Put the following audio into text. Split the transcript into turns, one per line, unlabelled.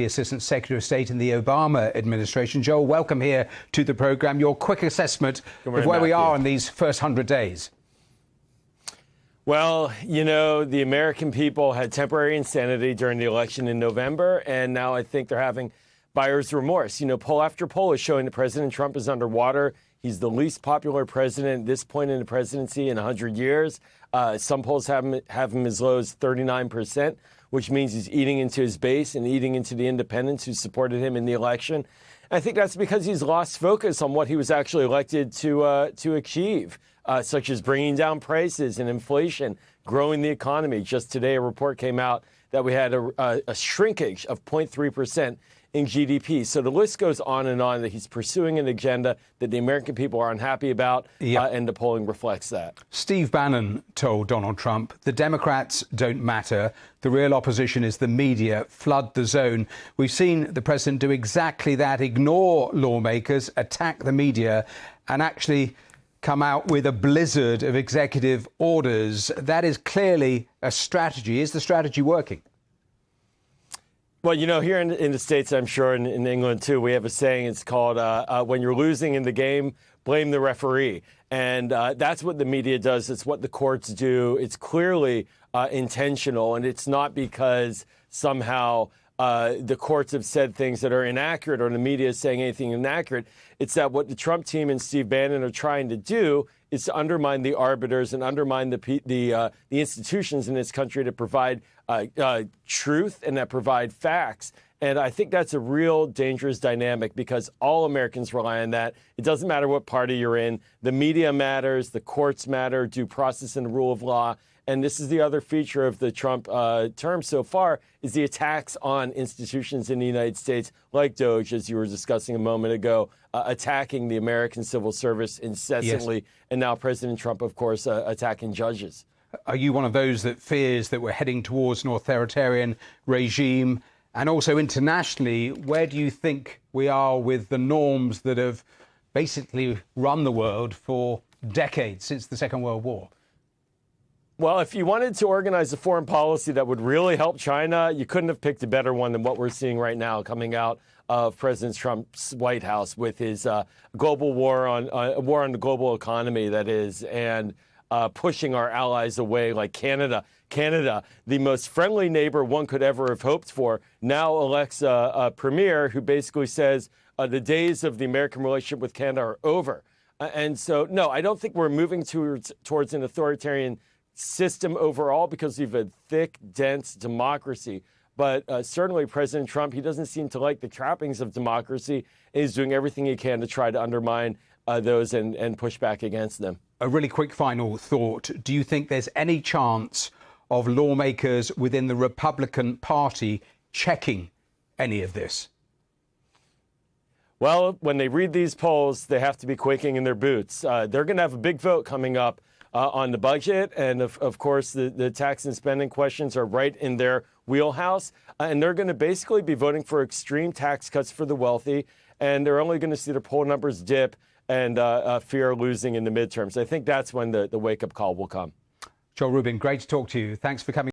Deputy Assistant Secretary of State in the Obama administration. Joel, welcome here to the programme. Your quick assessment of where we are in these first 100 days.
Well, you know, the American people had temporary insanity during the election in November, and now I think they're having buyer's remorse. You know, poll after poll is showing that President Trump is underwater. He's the least popular president at this point in the presidency in 100 years. Some polls have him as low as 39%, which means he's eating into his base and eating into the independents who supported him in the election. I think that's because he's lost focus on what he was actually elected to achieve, such as bringing down prices and inflation, growing the economy. Just today, a report came out that we had a shrinkage of 0.3% in GDP. So the list goes on and on that he's pursuing an agenda that the American people are unhappy about, and the polling reflects that.
Steve Bannon told Donald Trump, the Democrats don't matter. The real opposition is the media. Flood the zone. We've seen the president do exactly that, ignore lawmakers, attack the media, and actually come out with a blizzard of executive orders. That is clearly a strategy. Is the strategy working?
Well, you know, here in the States, I'm sure in England, too, we have a saying. It's called when you're losing in the game, blame the referee. And that's what the media does. It's what the courts do. It's clearly intentional. And it's not because somehow the courts have said things that are inaccurate or the media is saying anything inaccurate. It's that what the Trump team and Steve Bannon are trying to do is to undermine the arbiters and undermine the institutions in this country to provide truth and that provide facts. And I think that's a real dangerous dynamic because all Americans rely on that. It doesn't matter what party you're in. The media matters. The courts matter. Due process and the rule of law. And this is the other feature of the Trump term so far is the attacks on institutions in the United States, like DOJ, as you were discussing a moment ago, attacking the American civil service incessantly. Yes. And now President Trump, of course, attacking judges.
Are you one of those that fears that we're heading towards an authoritarian regime? And also internationally, where do you think we are with the norms that have basically run the world for decades since the Second World War?
Well, if you wanted to organize a foreign policy that would really help China, you couldn't have picked a better one than what we're seeing right now coming out of President Trump's White House with his global war on the global economy, that is, and pushing our allies away, like Canada. Canada, the most friendly neighbor one could ever have hoped for, now elects a premier who basically says the days of the American relationship with Canada are over. And so, no, I don't think we're moving towards an authoritarian system overall because we've a thick, dense democracy. But certainly President Trump, he doesn't seem to like the trappings of democracy. He's doing everything he can to try to undermine those and push back against them.
A really quick final thought. Do you think there's any chance of lawmakers within the Republican Party checking any of this?
Well, when they read these polls, they have to be quaking in their boots. They're going to have a big vote coming up on the budget. And of course, the tax and spending questions are right in their wheelhouse. And they're going to basically be voting for extreme tax cuts for the wealthy. And they're only going to see their poll numbers dip and fear losing in the midterms. I think that's when the wake-up call will come.
Joel Rubin, great to talk to you. Thanks for coming.